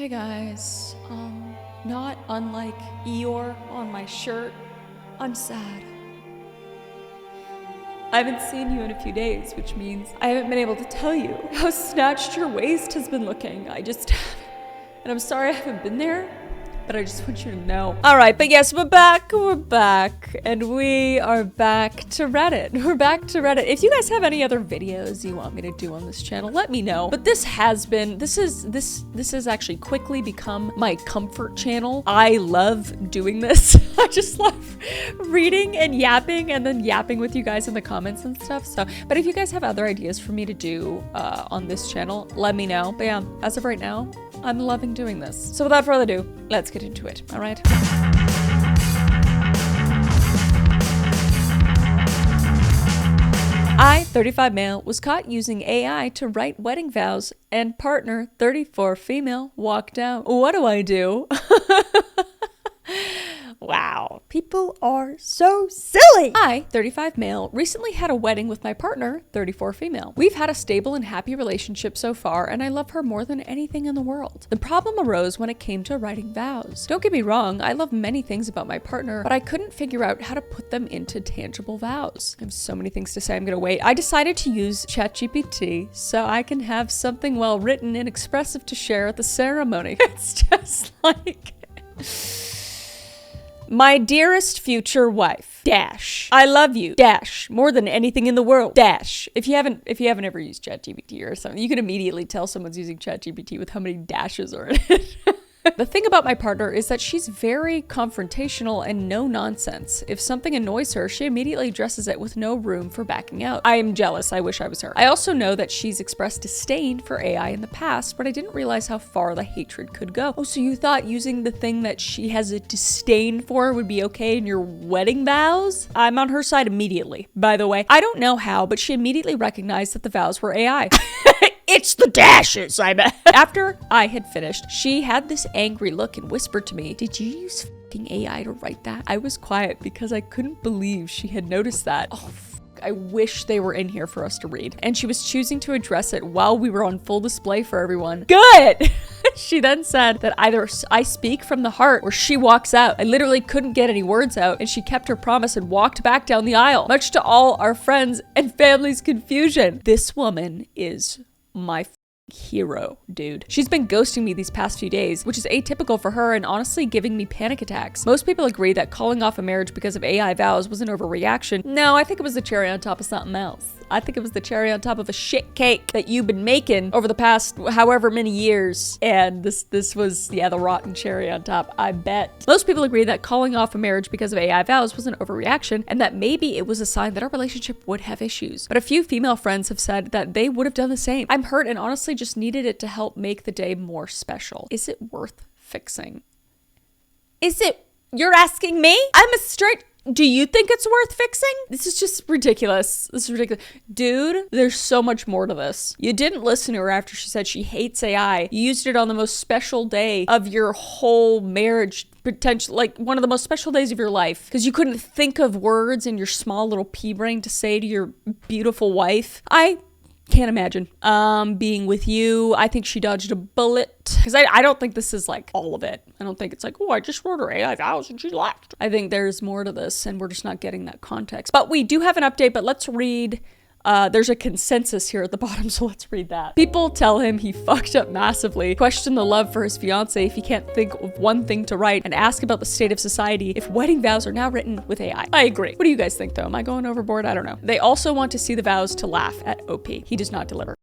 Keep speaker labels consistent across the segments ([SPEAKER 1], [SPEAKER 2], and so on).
[SPEAKER 1] Hey guys, not unlike Eeyore on my shirt, I'm sad. I haven't seen you in a few days, which means I haven't been able to tell you how snatched your waist has been looking. And I'm sorry I haven't been there, but I just want you to know. All right, but yes, we're back, and we are back to Reddit. We're back to Reddit. If you guys have any other videos you want me to do on this channel, let me know. But this has actually quickly become my comfort channel. I love doing this. I just love reading and then yapping with you guys in the comments and stuff. So, but if you guys have other ideas for me to do on this channel, let me know. But yeah, as of right now, I'm loving doing this. So without further ado, let's get into it, all right? I, 35 male, was caught using AI to write wedding vows, and partner, 34 female, walked out. What do I do? Wow, people are so silly. I, 35 male, recently had a wedding with my partner, 34 female. We've had a stable and happy relationship so far, and I love her more than anything in the world. The problem arose when it came to writing vows. Don't get me wrong, I love many things about my partner, but I couldn't figure out how to put them into tangible vows. I have so many things to say, I'm gonna wait. I decided to use ChatGPT so I can have something well written and expressive to share at the ceremony. It's just like... My dearest future wife, dash. I love you, dash. More than anything in the world, dash. If you haven't ever used ChatGPT or something, you can immediately tell someone's using ChatGPT with how many dashes are in it. The thing about my partner is that she's very confrontational and no nonsense. If something annoys her, she immediately addresses it with no room for backing out. I am jealous. I wish I was her. I also know that she's expressed disdain for AI in the past, but I didn't realize how far the hatred could go. Oh, so you thought using the thing that she has a disdain for would be okay in your wedding vows? I'm on her side immediately, by the way. I don't know how, but she immediately recognized that the vows were AI. It's the dashes, I bet. After I had finished, she had this angry look and whispered to me, "Did you use f***ing AI to write that?" I was quiet because I couldn't believe she had noticed that. Oh, I wish they were in here for us to read. And she was choosing to address it while we were on full display for everyone. Good! She then said that either I speak from the heart or she walks out. I literally couldn't get any words out, and she kept her promise and walked back down the aisle, much to all our friends and family's confusion. This woman is my hero, dude. She's been ghosting me these past few days, which is atypical for her and honestly giving me panic attacks. Most people agree that calling off a marriage because of AI vows was an overreaction. No, I think it was the cherry on top of something else. I think it was the cherry on top of a shit cake that you've been making over the past however many years. And this was, yeah, the rotten cherry on top, I bet. Most people agree that calling off a marriage because of AI vows was an overreaction and that maybe it was a sign that our relationship would have issues. But a few female friends have said that they would have done the same. I'm hurt and honestly just needed it to help make the day more special. Is it worth fixing? Is it? You're asking me? I'm a straight... Do you think it's worth fixing? This is just ridiculous. This is ridiculous. Dude, there's so much more to this. You didn't listen to her after she said she hates AI. You used it on the most special day of your whole marriage, potential, like one of the most special days of your life, because you couldn't think of words in your small little pea brain to say to your beautiful wife. I can't imagine being with you. I think she dodged a bullet because I don't think this is like all of it. I don't think it's like, oh, I just wrote her AI vows and she left. I think there's more to this and we're just not getting that context. But we do have an update, but let's read. There's a consensus here at the bottom, so let's read that. People tell him he fucked up massively, question the love for his fiance if he can't think of one thing to write, and ask about the state of society if wedding vows are now written with AI. I agree. What do you guys think though? Am I going overboard? I don't know. They also want to see the vows to laugh at OP. He does not deliver.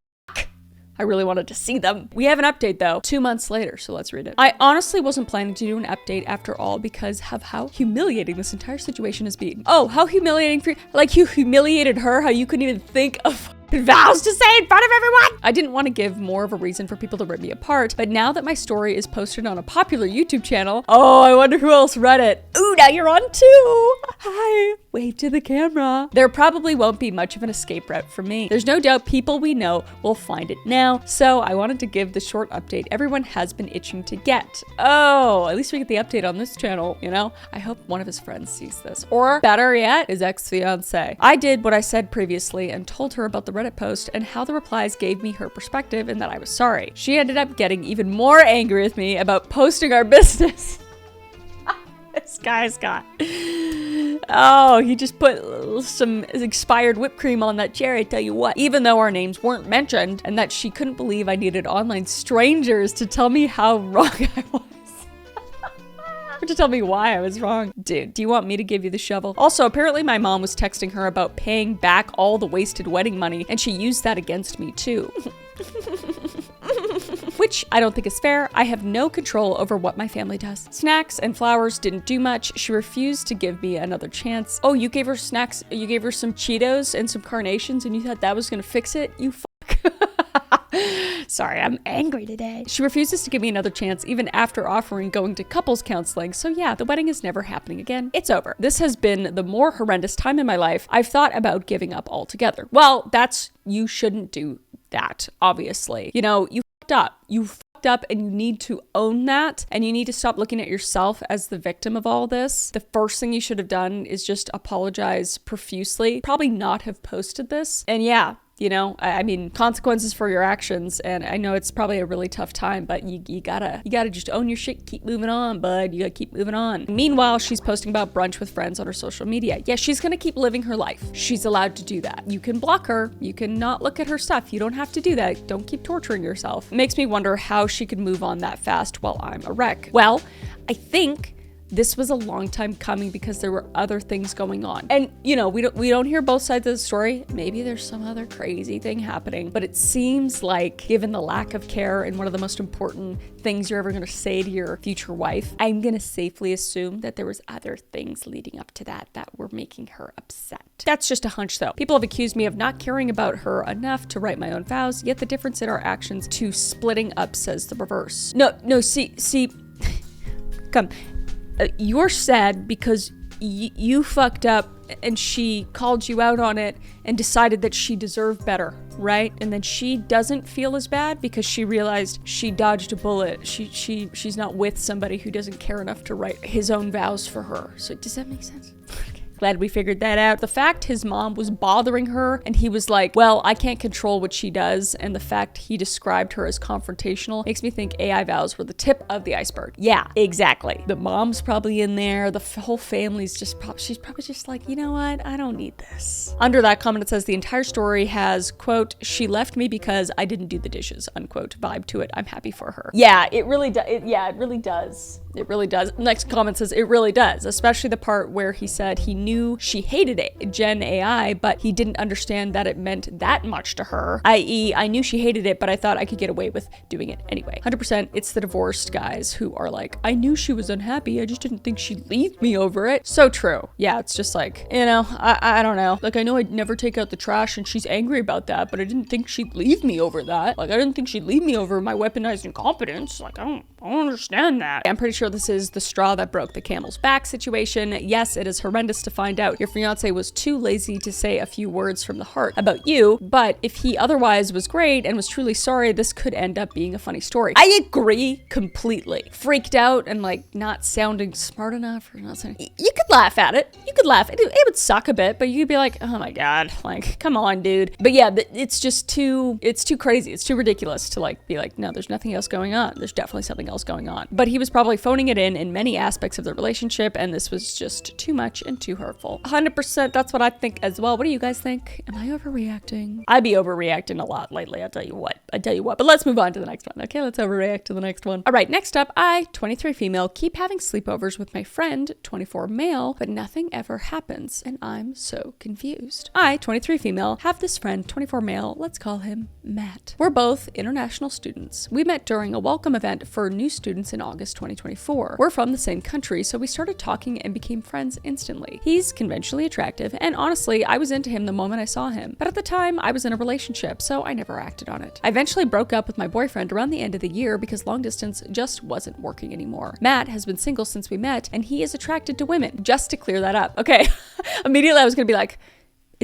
[SPEAKER 1] I really wanted to see them. We have an update though, 2 months later, so let's read it. I honestly wasn't planning to do an update after all because of how humiliating this entire situation has been. Oh, how humiliating for you. Like you humiliated her, how you couldn't even think of vows to say in front of everyone. I didn't want to give more of a reason for people to rip me apart, but now that my story is posted on a popular YouTube channel, oh, I wonder who else read it. Ooh, now you're on too. Hi, wave to the camera. There probably won't be much of an escape route for me. There's no doubt people we know will find it now, so I wanted to give the short update everyone has been itching to get. Oh, at least we get the update on this channel, you know? I hope one of his friends sees this, or better yet, his ex-fiance. I did what I said previously and told her about the Reddit post and how the replies gave me her perspective and that I was sorry. She ended up getting even more angry with me about posting our business. This guy's got... Oh, he just put some expired whipped cream on that cherry, I tell you what. Even though our names weren't mentioned, and that she couldn't believe I needed online strangers to tell me how wrong I was. Or to tell me why I was wrong. Dude, do you want me to give you the shovel? Also, apparently my mom was texting her about paying back all the wasted wedding money, and she used that against me too. Which I don't think is fair. I have no control over what my family does. Snacks and flowers didn't do much. She refused to give me another chance. Oh, you gave her snacks, you gave her some Cheetos and some carnations and you thought that was gonna fix it? You fuck. Sorry, I'm angry today. She refuses to give me another chance even after offering going to couples counseling. So yeah, the wedding is never happening again. It's over. This has been the more horrendous time in my life. I've thought about giving up altogether. Well, you shouldn't do that, obviously. You know, you fucked up. You fucked up and you need to own that. And you need to stop looking at yourself as the victim of all this. The first thing you should have done is just apologize profusely. Probably not have posted this. And yeah, you know, I mean, consequences for your actions. And I know it's probably a really tough time, but you gotta just own your shit, keep moving on, bud. You gotta keep moving on. Meanwhile, she's posting about brunch with friends on her social media. Yeah, she's gonna keep living her life. She's allowed to do that. You can block her. You can not look at her stuff. You don't have to do that. Don't keep torturing yourself. It makes me wonder how she could move on that fast while I'm a wreck. Well, I think this was a long time coming because there were other things going on. And, you know, we don't hear both sides of the story. Maybe there's some other crazy thing happening, but it seems like, given the lack of care and one of the most important things you're ever going to say to your future wife, I'm going to safely assume that there was other things leading up to that were making her upset. That's just a hunch though. People have accused me of not caring about her enough to write my own vows, yet the difference in our actions to splitting up says the reverse. No, see, come. You're sad because you fucked up and she called you out on it and decided that she deserved better, right? And then she doesn't feel as bad because she realized she dodged a bullet. She's not with somebody who doesn't care enough to write his own vows for her. So does that make sense? Glad we figured that out. The fact his mom was bothering her and he was like, well, I can't control what she does, and the fact he described her as confrontational makes me think AI vows were the tip of the iceberg. Yeah, exactly. The mom's probably in there. The whole family's she's probably just like, you know what? I don't need this. Under that comment, it says the entire story has, quote, she left me because I didn't do the dishes, unquote, vibe to it. I'm happy for her. Yeah, it really does. It really does. It really does. Next comment says, it really does, especially the part where he said he knew she hated it, Gen AI, but he didn't understand that it meant that much to her, i.e. I knew she hated it, but I thought I could get away with doing it anyway. 100% it's the divorced guys who are like, I knew she was unhappy, I just didn't think she'd leave me over it. So true. Yeah, it's just like, you know, I don't know. Like, I know I'd never take out the trash and she's angry about that, but I didn't think she'd leave me over that. Like, I didn't think she'd leave me over my weaponized incompetence. Like, I don't understand that. I'm pretty sure this is the straw that broke the camel's back situation. Yes, it is horrendous to find out your fiance was too lazy to say a few words from the heart about you, but if he otherwise was great and was truly sorry, this could end up being a funny story. I agree completely. Freaked out and like not sounding smart enough or not sounding... You could laugh at it. You could laugh. It would suck a bit, but you'd be like, oh my God, like, come on, dude. But yeah, it's just too crazy. It's too ridiculous to like be like, no, there's nothing else going on. There's definitely something else going on. But he was probably phoning it in many aspects of the relationship, and this was just too much and too hurtful. 100% that's what I think as well. What do you guys think? Am I overreacting? I be overreacting a lot lately, I'll tell you what. But let's move on to the next one. Okay, let's overreact to the next one. All right, next up, I, 23 female, keep having sleepovers with my friend, 24 male, but nothing ever happens, and I'm so confused. I, 23 female, have this friend, 24 male, let's call him Matt. We're both international students. We met during a welcome event for new students in August 2024. We're from the same country, so we started talking and became friends instantly. He's conventionally attractive, and honestly, I was into him the moment I saw him. But at the time, I was in a relationship, so I never acted on it. I eventually broke up with my boyfriend around the end of the year because long distance just wasn't working anymore. Matt has been single since we met, and he is attracted to women. Just to clear that up. Okay, immediately I was gonna be like,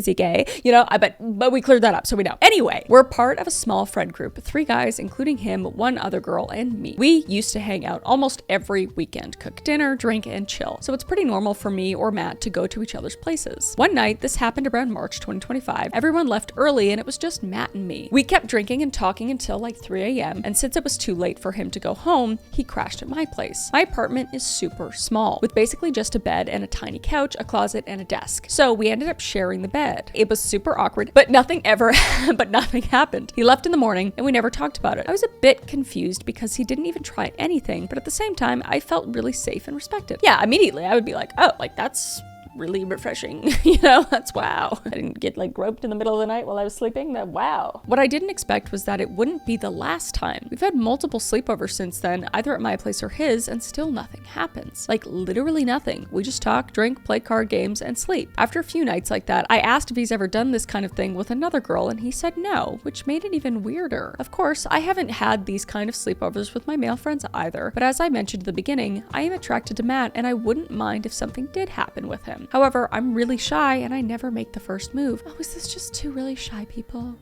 [SPEAKER 1] Is he gay? You know, but we cleared that up, so we know. Anyway, we're part of a small friend group, 3 guys, including him, 1 other girl, and me. We used to hang out almost every weekend, cook dinner, drink, and chill. So it's pretty normal for me or Matt to go to each other's places. One night, this happened around March 2025, everyone left early and it was just Matt and me. We kept drinking and talking until like 3 a.m. and since it was too late for him to go home, he crashed at my place. My apartment is super small, with basically just a bed and a tiny couch, a closet, and a desk. So we ended up sharing the bed. It was super awkward, but nothing happened. He left in the morning and we never talked about it. I was a bit confused because he didn't even try anything, but at the same time, I felt really safe and respected. Yeah, immediately I would be like, oh, like that's really refreshing. You know, that's wow. I didn't get like groped in the middle of the night while I was sleeping. That wow. What I didn't expect was that it wouldn't be the last time. We've had multiple sleepovers since then, either at my place or his, and still nothing happens. Like literally nothing. We just talk, drink, play card games, and sleep. After a few nights like that, I asked if he's ever done this kind of thing with another girl, and he said no, which made it even weirder. Of course, I haven't had these kind of sleepovers with my male friends either, but as I mentioned at the beginning, I am attracted to Matt, and I wouldn't mind if something did happen with him. However, I'm really shy and I never make the first move. Oh, is this just 2 really shy people?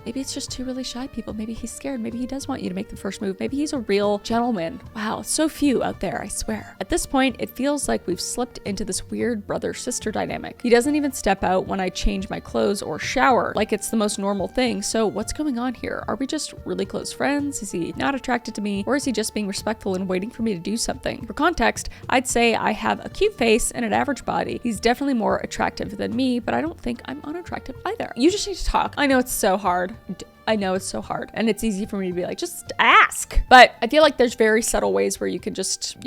[SPEAKER 1] Maybe it's just 2 really shy people. Maybe he's scared. Maybe he does want you to make the first move. Maybe he's a real gentleman. Wow, so few out there, I swear. At this point, it feels like we've slipped into this weird brother-sister dynamic. He doesn't even step out when I change my clothes or shower, like it's the most normal thing. So what's going on here? Are we just really close friends? Is he not attracted to me? Or is he just being respectful and waiting for me to do something? For context, I'd say I have a cute face and an average body. He's definitely more attractive than me, but I don't think I'm unattractive either. You just need to talk. I know it's so hard. I know it's so hard and it's easy for me to be like, just ask. But I feel like there's very subtle ways where you can just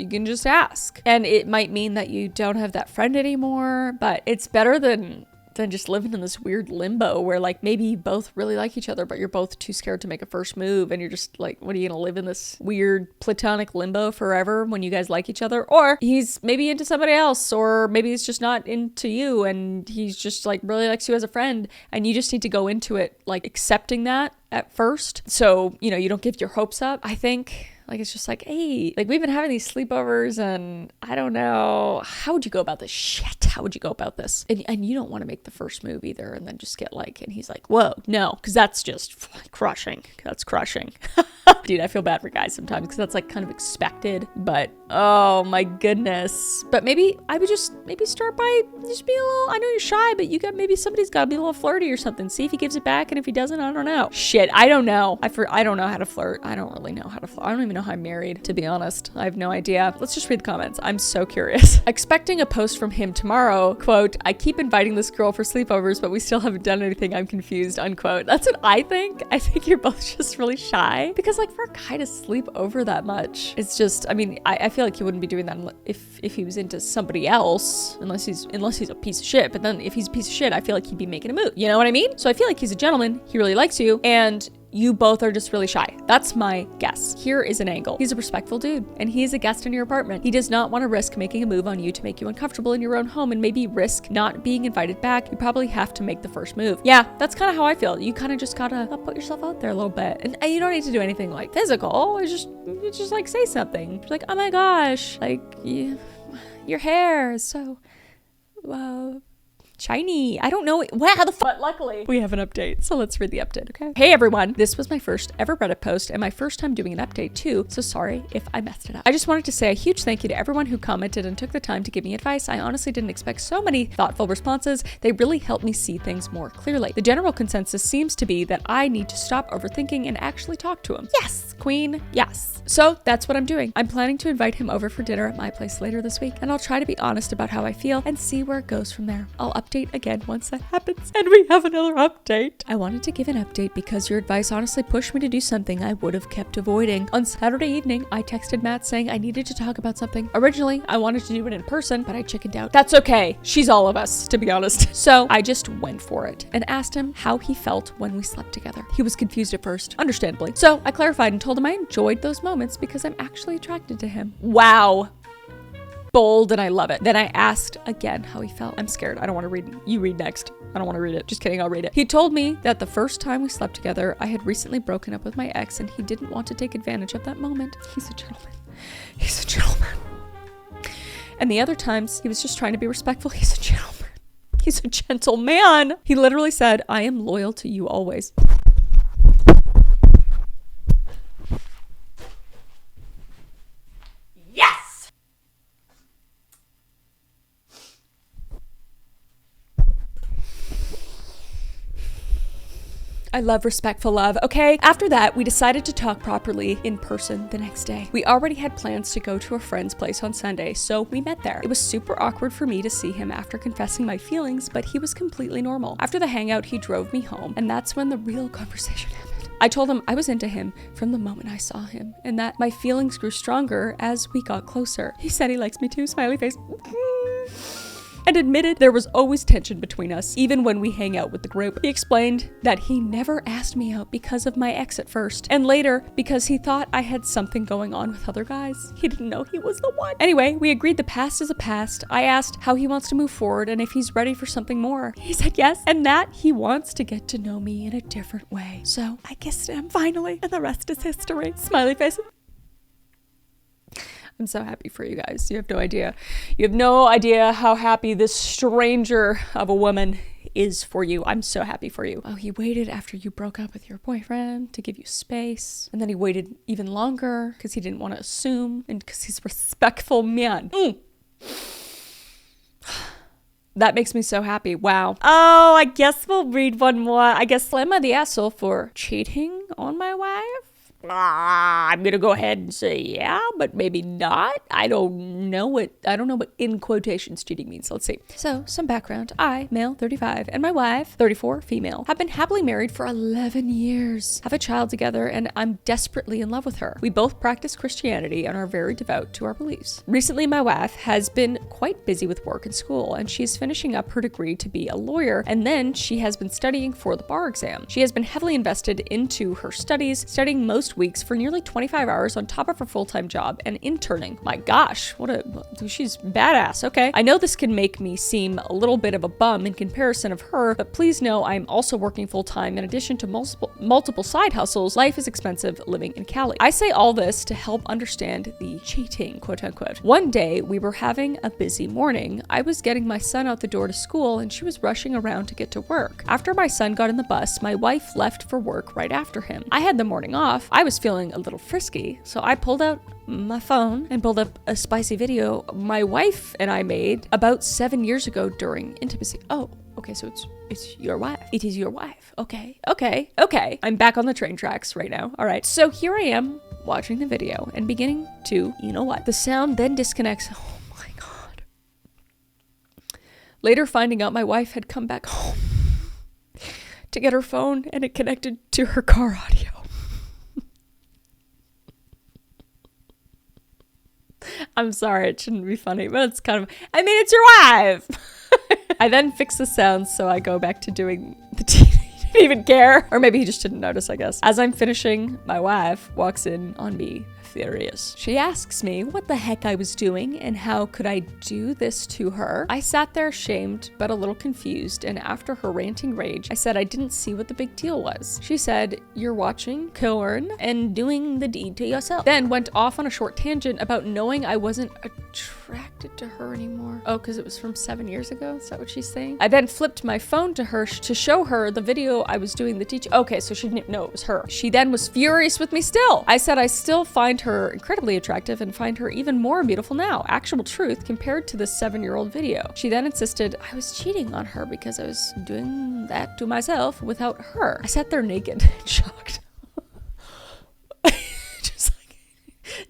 [SPEAKER 1] ask. And it might mean that you don't have that friend anymore, but it's better than just living in this weird limbo where like maybe you both really like each other, but you're both too scared to make a first move. And you're just like, what are you gonna live in this weird platonic limbo forever when you guys like each other? Or he's maybe into somebody else, or maybe he's just not into you and he's just like really likes you as a friend. And you just need to go into it like accepting that at first. So, you know, you don't give your hopes up, I think. Like, it's just like, hey, like we've been having these sleepovers and I don't know, how would you go about this shit? How would you go about this? And you don't want to make the first move either and then just get like, and he's like, whoa, no, because that's just crushing. That's crushing. Dude, I feel bad for guys sometimes because that's like kind of expected, but oh my goodness. But maybe I would just start by just being a little, I know you're shy, but maybe somebody's got to be a little flirty or something. See if he gives it back, and if he doesn't, I don't know. Shit, I don't know. I don't know how to flirt. I don't really know how to flirt. I don't even know how I'm married, to be honest. I have no idea. Let's just read the comments. I'm so curious. Expecting a post from him tomorrow. Quote, I keep inviting this girl for sleepovers, but we still haven't done anything. I'm confused, unquote. That's what I think. I think you're both just really shy because like for a guy to sleep over that much, it's just, I mean, I feel like he wouldn't be doing that if he was into somebody else, unless he's a piece of shit. But then if he's a piece of shit, I feel like he'd be making a move. You know what I mean? So I feel like he's a gentleman. He really likes you, and you both are just really shy. That's my guess. Here is an angle. He's a respectful dude, and he is a guest in your apartment. He does not want to risk making a move on you to make you uncomfortable in your own home and maybe risk not being invited back. You probably have to make the first move. Yeah, that's kind of how I feel. You kind of just gotta put yourself out there a little bit. And you don't need to do anything like physical. You just like say something. Like, oh my gosh, like your hair is so shiny. I don't know. Wow, how the fuck? But luckily, we have an update. So let's read the update, okay? Hey everyone. This was my first ever Reddit post and my first time doing an update too. So sorry if I messed it up. I just wanted to say a huge thank you to everyone who commented and took the time to give me advice. I honestly didn't expect so many thoughtful responses. They really helped me see things more clearly. The general consensus seems to be that I need to stop overthinking and actually talk to him. Yes, queen. Yes. So that's what I'm doing. I'm planning to invite him over for dinner at my place later this week, and I'll try to be honest about how I feel and see where it goes from there. I'll update again once that happens. And we have another update. I wanted to give an update because your advice honestly pushed me to do something I would have kept avoiding. On Saturday evening, I texted Matt saying I needed to talk about something. Originally, I wanted to do it in person, but I chickened out. That's okay. She's all of us, to be honest. So I just went for it and asked him how he felt when we slept together. He was confused at first, understandably. So I clarified and told him I enjoyed those moments because I'm actually attracted to him. Wow. Bold, and I love it. Then I asked again how he felt. I'm scared. I don't want to read. You read next. I don't want to read it. Just kidding. I'll read it. He told me that the first time we slept together, I had recently broken up with my ex and he didn't want to take advantage of that moment. He's a gentleman. He's a gentleman. And the other times, he was just trying to be respectful. He's a gentleman. He's a gentle man. He literally said, I am loyal to you always. Yes! I love respectful love, okay? After that, we decided to talk properly in person the next day. We already had plans to go to a friend's place on Sunday, so we met there. It was super awkward for me to see him after confessing my feelings, but he was completely normal. After the hangout, he drove me home, and that's when the real conversation happened. I told him I was into him from the moment I saw him, and that my feelings grew stronger as we got closer. He said he likes me too, smiley face. And admitted there was always tension between us, even when we hang out with the group. He explained that he never asked me out because of my ex at first, and later because he thought I had something going on with other guys. He didn't know he was the one. Anyway, we agreed the past is a past. I asked how he wants to move forward and if he's ready for something more. He said yes, and that he wants to get to know me in a different way. So I kissed him finally, and the rest is history. Smiley face. I'm so happy for you guys. You have no idea. You have no idea how happy this stranger of a woman is for you. I'm so happy for you. Oh, he waited after you broke up with your boyfriend to give you space. And then he waited even longer because he didn't want to assume and because he's a respectful man. That makes me so happy. Wow. Oh, I guess we'll read one more. I guess slam on the asshole for cheating on my wife. I'm gonna go ahead and say yeah, but maybe not. I don't know what in quotations cheating means. Let's see. So, some background. I, male, 35, and my wife, 34, female, have been happily married for 11 years, have a child together, and I'm desperately in love with her. We both practice Christianity and are very devout to our beliefs. Recently, my wife has been quite busy with work and school, and she is finishing up her degree to be a lawyer, and then she has been studying for the bar exam. She has been heavily invested into her studies, studying most weeks for nearly 25 hours on top of her full-time job and interning. My gosh, she's badass. Okay. I know this can make me seem a little bit of a bum in comparison of her, but please know I'm also working full-time in addition to multiple side hustles. Life is expensive living in Cali. I say all this to help understand the cheating, quote unquote. One day we were having a busy morning. I was getting my son out the door to school and she was rushing around to get to work. After my son got in the bus, my wife left for work right after him. I had the morning off. I was feeling a little frisky, so I pulled out my phone and pulled up a spicy video my wife and I made about 7 years ago during intimacy. Oh, okay, so it's your wife. It is your wife. Okay. I'm back on the train tracks right now. All right, so here I am watching the video and beginning to, you know what? The sound then disconnects. Oh my God. Later finding out my wife had come back home to get her phone and it connected to her car audio. I'm sorry, it shouldn't be funny, but it's kind of, it's your wife. I then fix the sounds, so I go back to doing the TV. He didn't even care. Or maybe he just didn't notice, I guess. As I'm finishing, my wife walks in on me, furious. She asks me what the heck I was doing and how could I do this to her. I sat there shamed but a little confused, and after her ranting rage, I said I didn't see what the big deal was. She said, you're watching porn and doing the deed to yourself. Then went off on a short tangent about knowing I wasn't attracted to her anymore. Oh, because it was from 7 years ago? Is that what she's saying? I then flipped my phone to her to show her the video I was doing the teaching. Okay, so she didn't know it was her. She then was furious with me still. I said I still find her incredibly attractive and find her even more beautiful now. Actual truth compared to the 7-year-old video. She then insisted I was cheating on her because I was doing that to myself without her. I sat there naked, shocked. Just like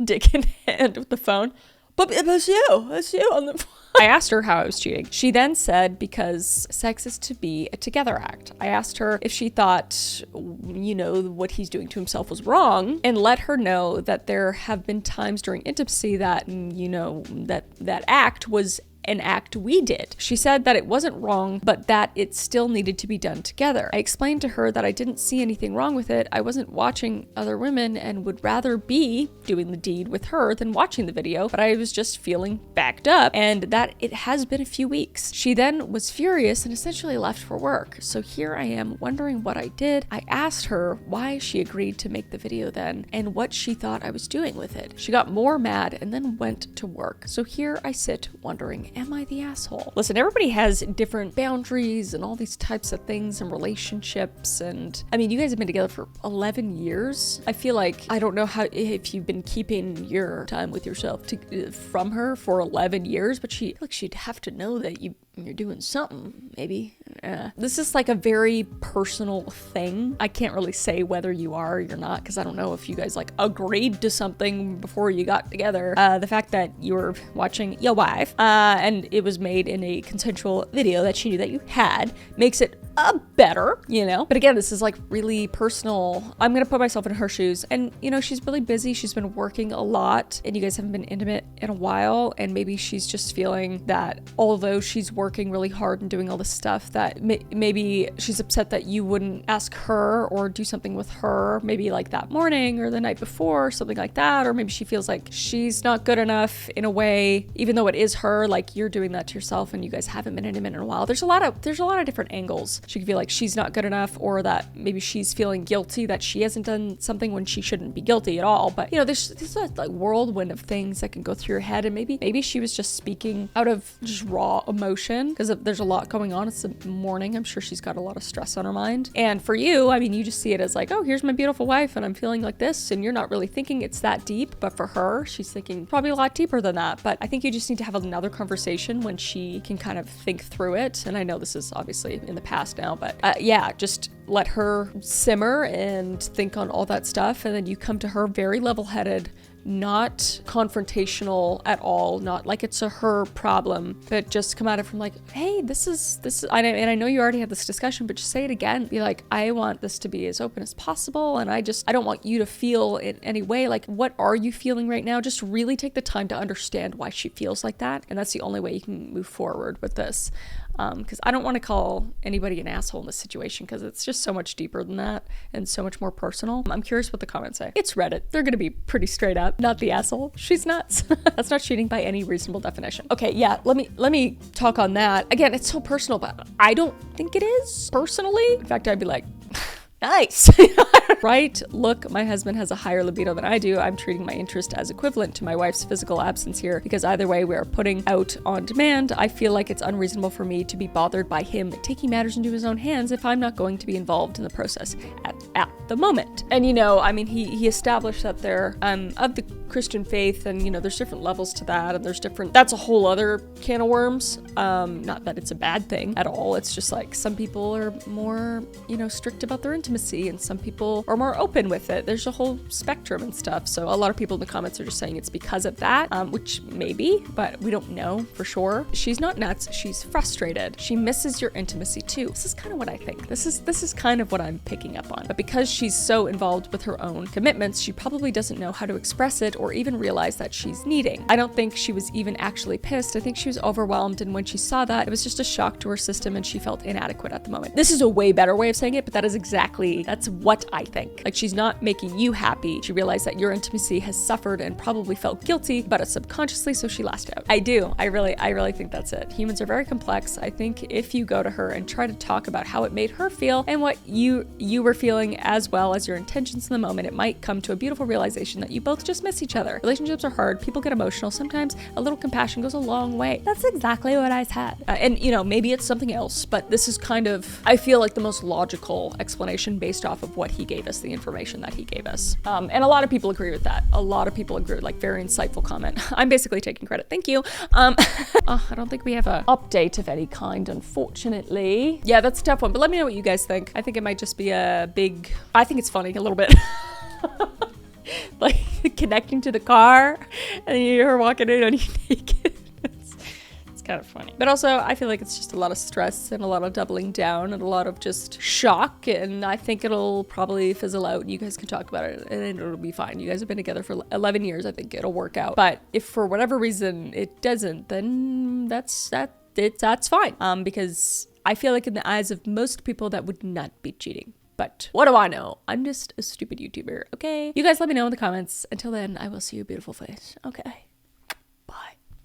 [SPEAKER 1] dick in hand with the phone. But it's you on the phone. I asked her how I was cheating. She then said because sex is to be a together act. I asked her if she thought, what he's doing to himself was wrong, and let her know that there have been times during intimacy that, that act was an act we did. She said that it wasn't wrong, but that it still needed to be done together. I explained to her that I didn't see anything wrong with it. I wasn't watching other women and would rather be doing the deed with her than watching the video, but I was just feeling backed up and that it has been a few weeks. She then was furious and essentially left for work. So here I am wondering what I did. I asked her why she agreed to make the video then and what she thought I was doing with it. She got more mad and then went to work. So here I sit wondering am I the asshole? Listen, everybody has different boundaries and all these types of things and relationships. And I mean, you guys have been together for 11 years. I feel like, I don't know how, if you've been keeping your time with yourself from her for 11 years, but I feel like she'd have to know that you're doing something, maybe. This is like a very personal thing. I can't really say whether you are or you're not, because I don't know if you guys like agreed to something before you got together. The fact that you were watching your wife, and it was made in a consensual video that she knew that you had, makes it better, you know? But again, this is like really personal. I'm gonna put myself in her shoes, and you know, she's really busy. She's been working a lot, and you guys haven't been intimate in a while, and maybe she's just feeling that although she's working really hard and doing all this stuff, that maybe she's upset that you wouldn't ask her or do something with her, maybe like that morning or the night before, something like that. Or maybe she feels like she's not good enough in a way, even though it is her, like you're doing that to yourself and you guys haven't been intimate in a while. There's a lot of different angles. She could feel like she's not good enough, or that maybe she's feeling guilty that she hasn't done something when she shouldn't be guilty at all. But you know, there's a like whirlwind of things that can go through your head, and maybe she was just speaking out of just raw emotion, because there's a lot going on. It's the morning. I'm sure she's got a lot of stress on her mind. And for you, I mean, you just see it as like, oh, here's my beautiful wife and I'm feeling like this, and you're not really thinking it's that deep. But for her, she's thinking probably a lot deeper than that. But I think you just need to have another conversation when she can kind of think through it. And I know this is obviously in the past now, but yeah, just let her simmer and think on all that stuff, and then you come to her very level-headed, not confrontational at all, not like it's her problem, but just come at it from like, hey, this is, and I know you already had this discussion, but just say it again. Be like, I want this to be as open as possible, and I don't want you to feel in any way like, what are you feeling right now? Just really take the time to understand why she feels like that, and that's the only way you can move forward with this. Because I don't want to call anybody an asshole in this situation, because it's just so much deeper than that and so much more personal. I'm curious what the comments say. It's Reddit. They're going to be pretty straight up. Not the asshole. She's nuts. That's not cheating by any reasonable definition. Okay, yeah, let me talk on that. Again, it's so personal, but I don't think it is, personally. In fact, I'd be like, nice. Right? Look, my husband has a higher libido than I do. I'm treating my interest as equivalent to my wife's physical absence here, because either way we are putting out on demand. I feel like it's unreasonable for me to be bothered by him taking matters into his own hands if I'm not going to be involved in the process at the moment. And you know, I mean, he established that they're of the Christian faith, and you know, there's different levels to that, and that's a whole other can of worms. Not that it's a bad thing at all. It's just like some people are more, you know, strict about their intimacy, and some people are more open with it. There's a whole spectrum and stuff. So a lot of people in the comments are just saying it's because of that, which maybe, but we don't know for sure. She's not nuts. She's frustrated. She misses your intimacy too. This is kind of what I think. This is kind of what I'm picking up on. But because she's so involved with her own commitments, she probably doesn't know how to express it or even realize that she's needing. I don't think she was even actually pissed. I think she was overwhelmed, and when she saw that, it was just a shock to her system, and she felt inadequate at the moment. This is a way better way of saying it, but that's what I think. Like, she's not making you happy. She realized that your intimacy has suffered and probably felt guilty about it subconsciously, so she lashed out. I do. I really think that's it. Humans are very complex. I think if you go to her and try to talk about how it made her feel and what you were feeling, as well as your intentions in the moment, it might come to a beautiful realization that you both just miss each other. Relationships are hard. People get emotional. Sometimes a little compassion goes a long way. That's exactly what I said. And you know, maybe it's something else, but this is kind of, I feel like, the most logical explanation based off of what he gave us, the information that he gave us. And a lot of people agree with that. A lot of people agree, like, very insightful comment. I'm basically taking credit. Thank you. I don't think we have an update of any kind, unfortunately. Yeah, that's a tough one, but let me know what you guys think. I think it might just be I think it's funny a little bit. Like, connecting to the car and you're walking in on you naked. It's kind of funny. But also, I feel like it's just a lot of stress and a lot of doubling down and a lot of just shock, and I think it'll probably fizzle out. You guys can talk about it and it'll be fine. You guys have been together for 11 years. I think it'll work out. But if for whatever reason it doesn't, then that's fine. Because I feel like in the eyes of most people that would not be cheating. But what do I know? I'm just a stupid YouTuber, okay? You guys let me know in the comments. Until then, I will see your beautiful face. Okay.